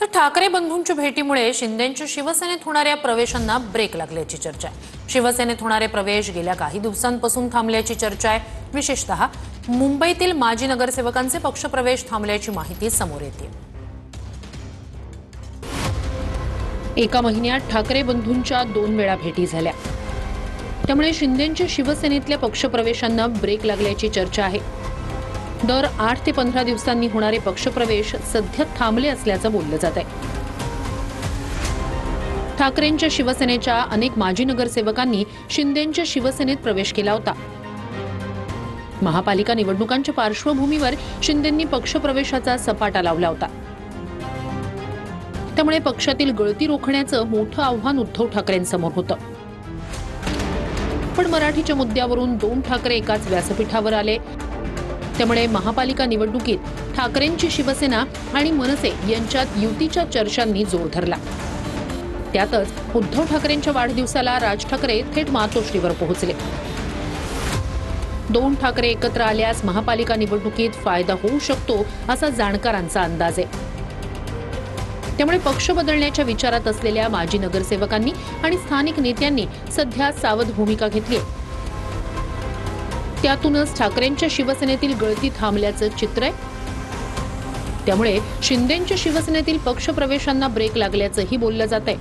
तर ठाकरे बंधूंच्या भेटीमुळे शिंदेंच्या शिवसेनेत होणाऱ्या प्रवेशांना ब्रेक लागल्याची चर्चा आहे। शिवसेनेत होणारे प्रवेश गेल्या काही दिवसांपासून थांबल्याची चर्चा आहे। विशेषतः मुंबईतील माजी नगरसेवकांचे पक्षप्रवेश थांबल्याची माहिती समोर येते। एका महिन्यात ठाकरे बंधूंच्या 2 वेळा भेटी झाल्या, त्यामुळे शिंदेंच्या शिवसेनेतल्या पक्षप्रवेशांना ब्रेक लागल्याची चर्चा आहे। दर 8 ते 15 दिवसांनी होणारे पक्षप्रवेश सध्या थांबले असल्याचं बोललं जात आहे। ठाकरेंच्या शिवसेनेच्या अनेक माजी नगरसेवकांनी शिंदेंच्या शिवसेनेत प्रवेश केला होता। महापालिका निवडणुकांच्या पार्श्वभूमीवर शिंदेंनी पक्षप्रवेशाचा सपाटा लावला होता। त्यामुळे पक्षातील गळती रोखण्याचं मोठं आव्हान उद्धव ठाकरेंसमोर होतं। पण मराठीच्या मुद्द्यावरून 2 ठाकरे एकाच व्यासपीठावर आले, त्यामुळे महापालिका निवडणुकीत ठाकरेंची शिवसेना आणि मनसे यांच्यात युतीच्या चर्चांनी जोर धरला। त्यातच उद्धव ठाकरेंच्या वाढदिवसाला राज ठाकरे थेट मातोश्रीवर पोहोचले। 2 ठाकरे एकत्र आल्यास महापालिका निवडणुकीत फायदा होऊ शकतो असा जाणकारांचा अंदाज आहे। त्यामुळे पक्ष बदलण्याच्या विचारात असलेल्या माजी नगरसेवकांनी आणि स्थानिक नेत्यांनी सध्या सावध भूमिका घेतली आहे। त्यातूनच ठाकरेंच्या शिवसेनेतील गळती थांबल्याचं चित्र आहे। त्यामुळे शिंदेंच्या शिवसेनेतील पक्षप्रवेशांना ब्रेक लागल्याचंही बोललं जात आहे।